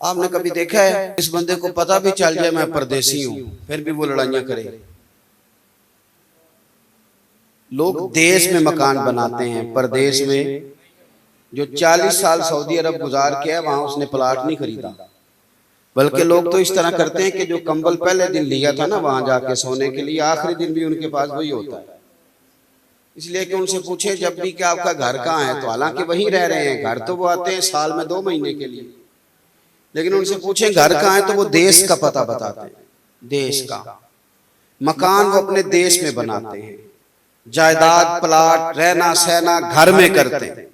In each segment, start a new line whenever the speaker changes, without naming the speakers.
आपने कभी देखा है इस बंदे को पता भी चल जाए मैं परदेसी हूं फिर भी वो लड़ाइयां करे। लोग देश में मकान बनाते हैं, परदेश में जो 40 साल सऊदी अरब गुजार के है वहां उसने प्लाट नहीं खरीदा। बल्कि लोग तो इस तरह करते हैं कि जो कंबल पहले दिन लिया था ना वहां जाके सोने के लिए, आखिरी दिन भी उनके पास वही होता है। इसलिए कि उनसे पूछे जब भी कि आपका घर कहाँ है, तो हालांकि वहीं रह रहे हैं, घर तो वो आते हैं साल में 2 महीने के लिए, लेकिन उनसे पूछें घर कहाँ है तो वो देश का पता बताते हैं। देश का मकान वो अपने देश में बनाते हैं, जायदाद प्लाट रहना सहना घर में करते हैं।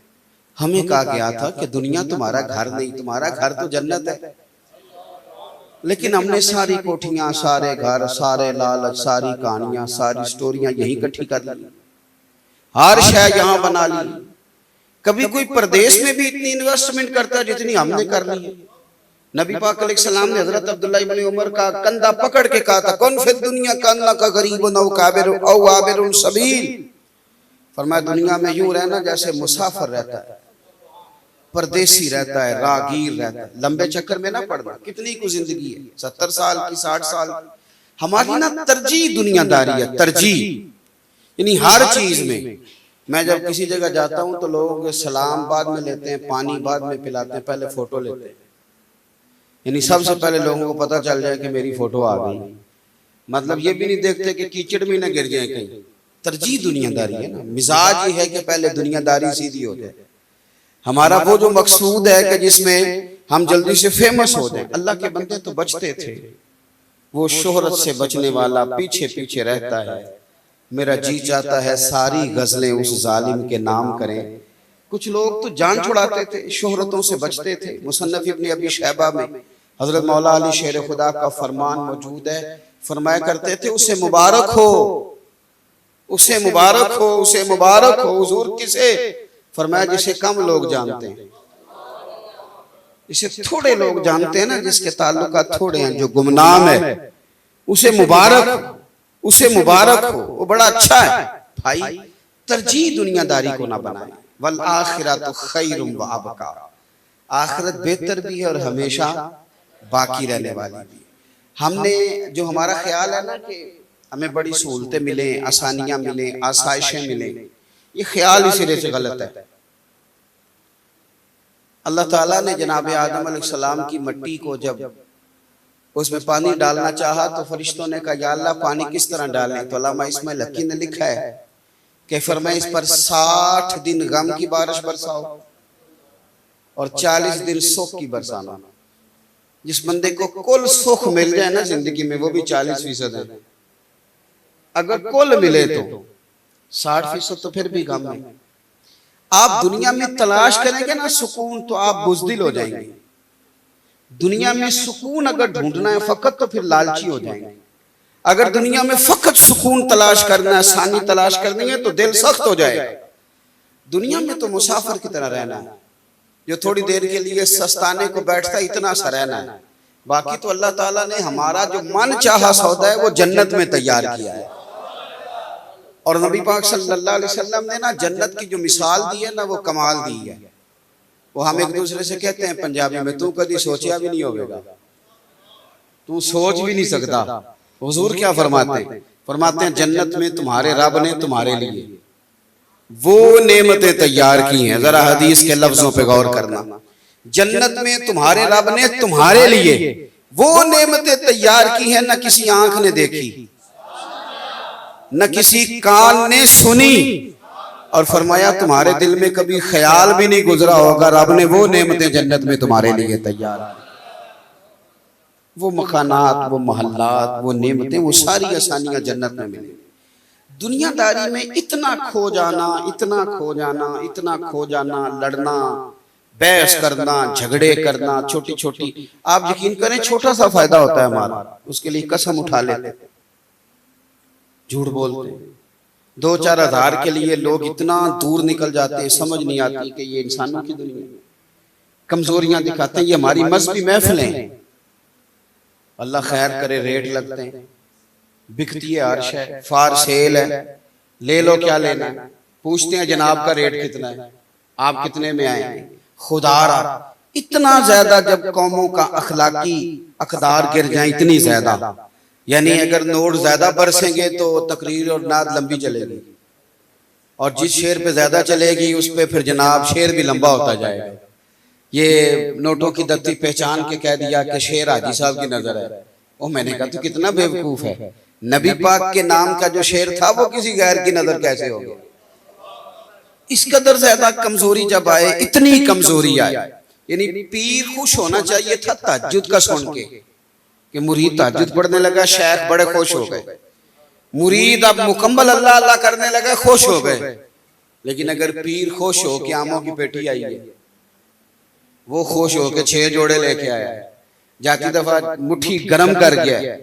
हमें कहा गया था कि दुनिया तुम्हारा घर नहीं, तुम्हारा घर तो जन्नत है। लेकिन हमने सारी कोठियां, सारे घर, सारे लालच, सारी कहानियां, सारी स्टोरियां यही इकट्ठी कर ली, हर शय यहां बना ली। कभी कोई प्रदेश में भी इतनी इन्वेस्टमेंट करता है जितनी हमने कर ली है। नबी पाक अलैहिस्सलाम ने हजरत अब्दुल्लाह इब्न उमर का कंधा पकड़ के कहा था कौन फिर दुनिया का अन्ना का गरीब नौ काबिर औ आबिरुन सबील। फरमाया दुनिया में यूं रहना जैसे मुसाफिर रहता है, परदेसी रहता है, रागीर रहता है, लंबे चक्कर में ना पड़ना। कितनी कुछ जिंदगी है, 70 साल की, 60 साल। हमारी ना तरजीह दुनियादारी है, तरजीह यानी हर चीज में। मैं जब किसी जगह जाता हूं तो लोग सलाम बाद में लेते हैं, पानी बाद में पिलाते हैं, पहले फोटो लेते हैं। यानी सबसे पहले लोगों को पता चल जाए कि मेरी फोटो आ गई। मतलब ये भी नहीं देखते कि कीचड़ में ना गिर जाए कहीं। तरजीह दुनियादारी है ना। मिजाज ये है कि पहले दुनियादारी सीधी हो जाए। हमारा वो जो मकसूद है कि जिसमें हम जल्दी से फेमस हो जाए। अल्लाह के बंदे तो बचते थे, वो शोहरत से बचने वाला पीछे पीछे रहता है। मेरा जी चाहता है सारी गजलें उस जालिम के नाम करें। कुछ लोग तो जान छुड़ाते थे, शोहरतों से बचते थे। मुसन्नफ इब्न अबी शैबा में हजरत मौला अली शेर खुदा का फरमान मौजूद है। फरमाया करते थे उसे मुबारक हो, उसे मुबारक हो, उसे मुबारक हो। हुजूर किसे? फरमाया जिसे कम लोग जानते हैं, जिसे थोड़े लोग जानते हैं ना, जिसके ताल्लुकात थोड़े हैं, जो गुमनाम है, उसे मुबारक, उसे मुबारक हो, वो बड़ा अच्छा है। भाई तरजीह दुनियादारी को ना बनाए। वल आखिरतु खैरुम व अबका, आखिरत बेहतर भी है और हमेशा बाकी रहने वाली भी। हमने जो हमारा ख्याल है ना कि हमें बड़ी सहूलतें मिले, आसानियां मिले, आसाइशें मिले, ये ख्याल ही सिरे से गलत है। अल्लाह ताला ने जनाब आदम अलैहिस्सलाम की मट्टी को जब उसमें पानी डालना चाहा तो फरिश्तों ने कहा या अल्लाह पानी किस तरह डालें? तो अल्लामा इस्माइल हकी ने लिखा है कि फरमाया इस पर 60 दिन गम की बारिश बरसाओ और 40 दिन सुख की बरसाना। जिस बंदे को कुल सुख मिल जाए ना जिंदगी में, वो भी 40% है। अगर कुल मिले तो 60% तो फिर भी गम है। आप दुनिया में तलाश करेंगे ना सुकून तो आप बुज़दिल हो जाएंगे। दुनिया में सुकून अगर ढूंढना है फकत तो फिर लालची हो जाएंगे। अगर दुनिया में फकत सुकून तलाश करना है, आसानी तलाश करनी है तो दिल सख्त हो जाएगा। दुनिया में तो मुसाफिर की तरह रहना है, जो थोड़ी देर के लिए सस्ताने को बैठता है, इतना सा रहना है। बाकी तो अल्लाह ताला ने हमारा जो मन चाहा सौदा है वो जन्नत में तैयार किया है। और नबी पाक सल्लल्लाहु अलैहि वसल्लम ने ना जन्नत की जो मिसाल दी है ना, वो कमाल दी है। वो हम एक दूसरे से कहते हैं पंजाबी में, तू कभी सोचा भी नहीं होगा, तू सोच भी नहीं सकता। हुजूर क्या फरमाते हैं? फरमाते हैं जन्नत में तुम्हारे रब ने तुम्हारे लिए वो नेमतें तैयार की हैं। जरा हदीस के लफ्जों पे गौर करना। जन्नत में तुम्हारे रब ने तुम्हारे लिए वो नेमतें तैयार की हैं, न किसी आंख ने देखी, न किसी कान ने सुनी। और फरमाया तुम्हारे दिल में कभी ख्याल भी नहीं गुजरा होगा, रब ने वो नेमतें जन्नत में तुम्हारे लिए तैयार, वो मकानात, वो महल्लात, वो नेमतें, वो सारी आसानियां जन्नत में मिलेंगी। दुनियादारी में इतना खो जाना, इतना खो जाना, इतना खो जाना, लड़ना, बहस करना, झगड़े करना, छोटी छोटी, आप यकीन करें छोटा सा फायदा होता है हमारा, उसके लिए कसम उठा लेते, झूठ बोलते। 2-4 हज़ार के लिए लोग इतना दूर निकल जाते हैं, समझ नहीं आती कि ये इंसानों की दुनिया, कमजोरियां दिखाते हैं। ये हमारी मजहबी महफिलें, अल्लाह खैर करे, रेट लगते हैं, बिकती है, अर्श है, फार सेल है, ले लो क्या लेना है। पूछते हैं जनाब का रेट कितना है, आप कितने में आएंगे? खुदारा इतना ज्यादा जब कौमों का अखलाकी अकदार गिर जाए, इतनी ज्यादा, यानी अगर नोट ज्यादा बरसेंगे तो तकरीर और नाद लंबी चलेगी, और जिस शेर पे ज्यादा चलेगी उस पे फिर जनाब शेर भी लंबा होता जाएगा। ये नोटों की दत्ती पहचान के कह दिया कि शेर हाजी साहब की नजर है। ओ मैंने कहा तू कितना बेवकूफ है, नबी पाक के नाम का जो शेर था वो किसी गैर की नजर कैसे हो गया। इस कदर ज्यादा कमजोरी जब आए, इतनी कमजोरी आए, यानी पीर खुश होना चाहिए था तहज्जुद का सुन के कि मुरीद तहज्जुद पढ़ने लगा, शेख बड़े खुश हो गए। मुरीद अब मुकम्मल अल्लाह अल्लाह करने लगा, खुश हो गए। लेकिन अगर पीर खुश हो कि आमों की पेटी आई है, वो खुश हो के 6 जोड़े लेके आया, जाती दफा मुट्ठी गरम कर गया,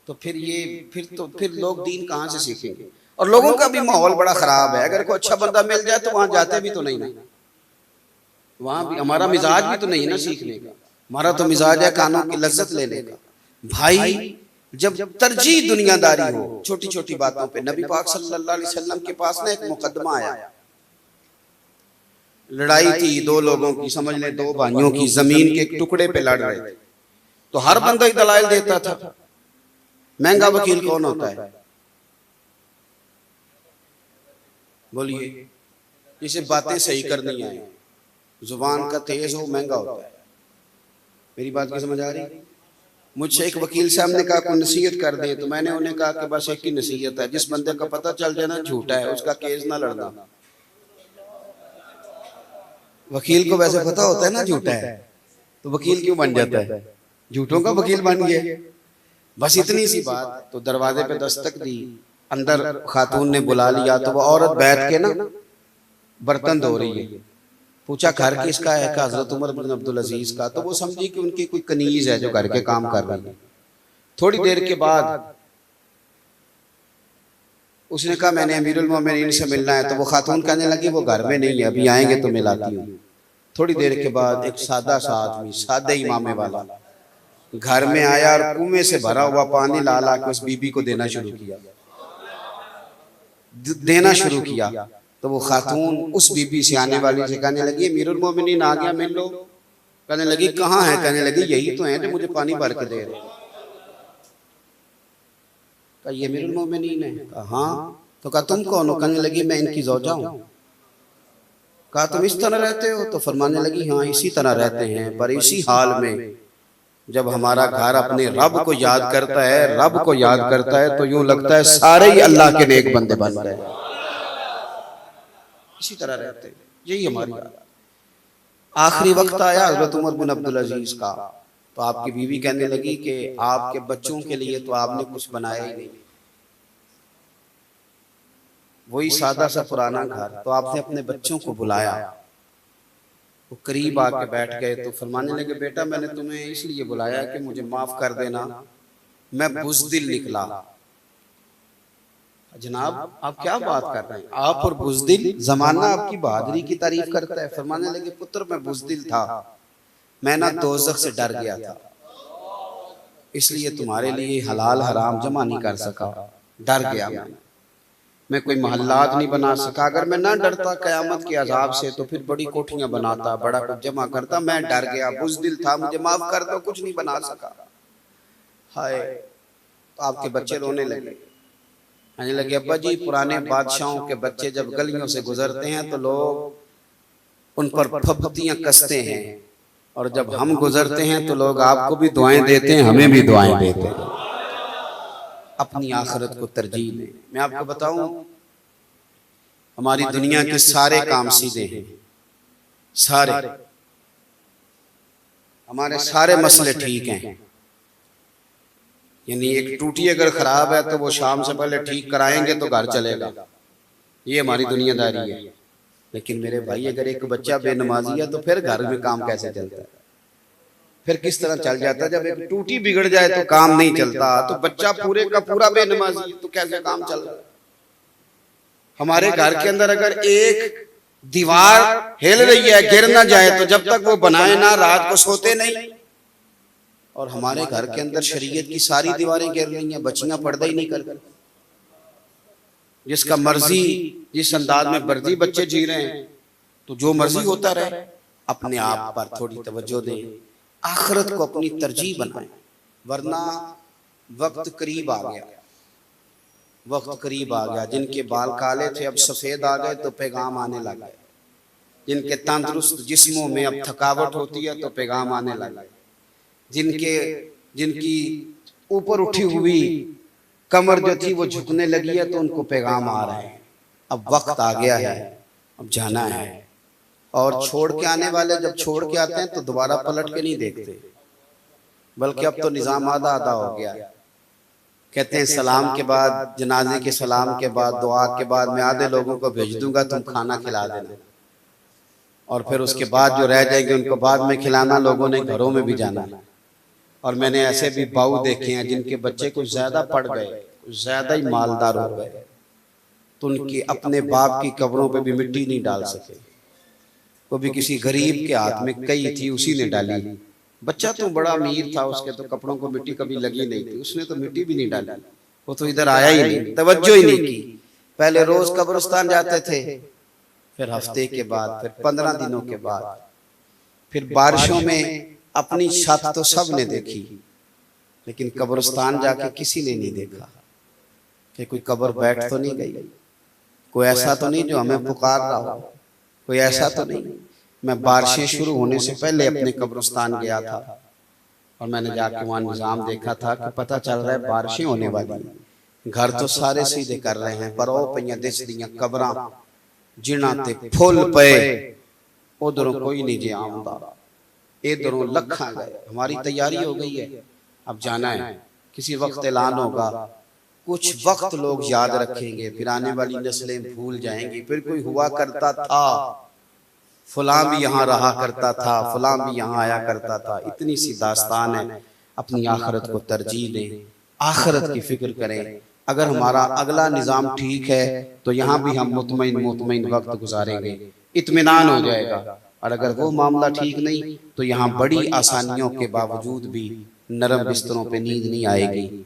तो फिर लोग दीन कहां से सीखेंगे। और लोगों का भी माहौल बड़ा खराब है। अगर कोई अच्छा बंदा मिल जाए तो वहां जाते भी तो नहीं ना, वहां भी हमारा मिजाज भी तो नहीं है ना सीखने का। हमारा तो मिजाज है कानों की लज्जत लेने का। भाई जब तरजीह दुनियादारी हो छोटी छोटी बातों पे, नबी पाक सल्लल्लाहु अलैहि वसल्लम के पास ना एक मुकदमा आया, लड़ाई थी 2 लोगों की, समझ ले 2 भाइयों की, जमीन के एक टुकड़े पे लड़ रहे थे। तो हर बंदा ही दलाइल देता था। महंगा वकील कौन होता है, बोलिए, जिसे बातें सही करनी आए, जुबान का तेज हो, महंगा होता है। मेरी बात की समझ आ रही। मुझसे एक वकील साहब ने कहा कोई नसीहत कर दे, तो मैंने उन्हें कहा कि बस एक ही नसीहत है, जिस बंदे का पता चल जाए ना झूठा है, उसका केस ना लड़ना। वकील को वैसे पता होता है ना झूठा है, तो वकील क्यों बन जाता है, झूठों का वकील बन गया। बस इतनी सी बात। तो दरवाजे पे दस्तक दी, अंदर खातून ने बुला लिया, तो वो औरत बैठ के ना बर्तन धो रही है। पूछा घर किसका है, का हजरत उमर बिन अब्दुल अजीज का। तो वो समझी कि उनकी कोई कनीज है जो घर के काम कर रही है। थोड़ी देर के बाद उसने कहा मैंने अमीरुल मोमिनीन से मिलना है। तो वो खातून कहने लगी वो घर में नहीं है, अभी आएंगे तो मिलाती हूँ। थोड़ी देर के बाद एक सादा सा आदमी, सादे इमामे वाला घर में आया और कुएं से भरा हुआ पानी ला ला के उस बीबी को देना शुरू किया। तो वो खातून उस बीबी से आने वाली से कहने लगी अमीरुल मोमिनीन आ गया, मिल लो। कहने लगी कहाँ है, कहने लगी यही तो है जो मुझे पानी भर के दे रहे। कहा ये अमीरुल मोमिनीन है? कहा हाँ। तो कहा तुम कौन हो? कहने लगी मैं इनकी ज़ौजा हूँ। कहा तुम इस तरह रहते हो? तो फरमाने लगी हाँ इसी तरह रहते हैं, पर इसी हाल में जब हमारा घर अपने रब को याद करता है, तो यूं लगता है सारे ही अल्लाह के नेक बंदे बन गए। इसी तरह रहते हैं, यही हमारी बात। आखिरी वक्त आया हजरत उमर बिन अब्दुल अजीज का, तो आपकी बीवी कहने लगी कि आपके बच्चों के लिए तो आपने कुछ बनाया ही नहीं, वही सादा सा पुराना घर। तो आपने अपने बच्चों को बुलाया, वो करीब आके बैठ गए। तो फरमाने लगे बेटा मैंने तुम्हें इसलिए बुलाया कि मुझे माफ कर देना, मैं बुज़दिल निकला। जनाब आप क्या बात कर रहे हैं, आप और बुज़दिल, जमाना आपकी बहादुरी की तारीफ करता है। फरमाने लगे पुत्र मैं बुज़दिल था, मैं ना दोज़ख से डर गया था, इसलिए तुम्हारे लिए हलाल हराम जमा नहीं कर सका, डर गया मैं कोई महल्लात नहीं बना सका। अगर मैं ना डरता कयामत के अजाब से तो फिर बड़ी कोठियां बनाता, बड़ा कुछ जमा करता। मैं डर गया, बुज़दिल था, मुझे माफ कर दो, कुछ नहीं बना सका। हाय। तो आपके बच्चे रोने लगे, कहने लगे अब्बा जी पुराने बादशाहों के बच्चे जब गलियों से गुजरते हैं तो लोग उन पर फब्तियां कसते हैं, और जब हम गुजरते हैं तो लोग आपको भी दुआएं देते हैं, हमें भी दुआएं देते हैं। अपनी आखिरत को तरजीह दें। मैं आपको बताऊं हमारी दुनिया के सारे काम सीधे हैं, सारे हमारे सारे मसले ठीक हैं। यानी एक टूटी अगर खराब है तो वो शाम से पहले ठीक कराएंगे तो घर चलेगा, ये हमारी दुनियादारी है। लेकिन मेरे भाई अगर एक बच्चा बेनमाजी है तो फिर घर में काम कैसे चलता है, फिर किस तरह चल जाता है। जब एक टूटी बिगड़ जाए तो काम नहीं चलता, तो बच्चा पूरे का पूरा बेनमाजी तो कैसे काम चल रहा है। हमारे घर के अंदर अगर एक दीवार हिल रही है, गिर ना जाए, तो जब तक वो बनाए ना रात को सोते नहीं। और हमारे घर के अंदर शरीयत की सारी दीवारें गिर रही हैं, बच्चियां पर्दा ही नहीं करती, जिसका मर्जी जिस अंदाज में मर्जी बच्चे जी रहे हैं, तो जो मर्जी होता रहे। अपने आप पर थोड़ी तवज्जो दें, आखिरत को अपनी तरजीह बनाएं, वरना वक्त करीब आ गया, वक्त करीब आ गया। जिनके बाल काले थे अब सफेद आ गए तो पैगाम आने लग गए, जिनके तंदुरुस्त जिस्मों में अब थकावट होती है तो पैगाम आने लग गए, जिनकी ऊपर उठी हुई कमर जो थी वो झुकने लगी है तो उनको पैगाम आ रहे हैं। अब वक्त आ गया है, अब जाना है। और छोड़ के आने वाले जब छोड़ के आते हैं तो दोबारा पलट के नहीं देखते, बल्कि अब तो निजाम आधा आधा हो गया। कहते हैं सलाम के बाद, जनाजे के सलाम के बाद, दुआ के बाद मैं आधे लोगों को भेज दूंगा, तुम खाना खिला देना, और फिर उसके बाद जो रह जाएंगे उनको बाद में खिलाना, लोगों ने घरों में भी जाना। और मैंने ऐसे भी बाऊ देखे हैं जिनके बच्चे कुछ ज्यादा पड़ गए, कुछ ज्यादा ही मालदार हो गए, तो उनके अपने बाप की कब्रों पे भी मिट्टी नहीं डाल सके। वो भी किसी गरीब के हाथ में कई थी, उसी ने डाली। बच्चा तो बड़ा अमीर था, उसके तो कपड़ों को मिट्टी कभी लगी नहीं थी, उसने तो मिट्टी भी नहीं डाली। वो तो इधर आया ही नहीं, तवज्जो ही नहीं की। पहले रोज कब्रिस्तान जाते थे, फिर हफ्ते के बाद, फिर 15 दिनों के बाद, फिर बारिशों में अपनी छत तो सब ने देखी, लेकिन कब्रिस्तान जाके किसी ने नहीं देखा कि कोई कब्र बैठ तो नहीं गई, कोई ऐसा तो नहीं जो हमें पुकार रहा हो, कोई ऐसा तो नहीं। मैं बारिशें शुरू होने से पहले अपने कब्रिस्तान गया था और मैंने जाके वहां निजाम देखा था कि पता चल रहा है बारिशें होने वाली हैं। घर तो सारे सीधे कर रहे हैं, पर ओ पईयां दिस दियां कबरां जिन्हां ते फुल पे, उधरों कोई नहीं जे आउंदा, इधरों लखां गए। हमारी तैयारी हो गई है, अब जाना है। किसी वक्त ऐलान होगा, कुछ वक्त लोग याद रखेंगे, फिर आने वाली नस्लें भूल जाएंगी, फिर कोई हुआ करता था, फलां भी यहाँ रहा करता था, फलां भी यहाँ आया करता था। इतनी सी दास्तान है। अपनी आखिरत को तरजीह दें, आखिरत की फिक्र करें। अगर हमारा अगला निज़ाम ठीक है तो यहाँ भी हम मुतमईन वक्त गुजारेंगे, इत्मीनान हो जाएगा। और अगर वो मामला ठीक नहीं तो यहाँ बड़ी आसानियों के बावजूद भी नरम बिस्तरों पे नींद नहीं आएगी।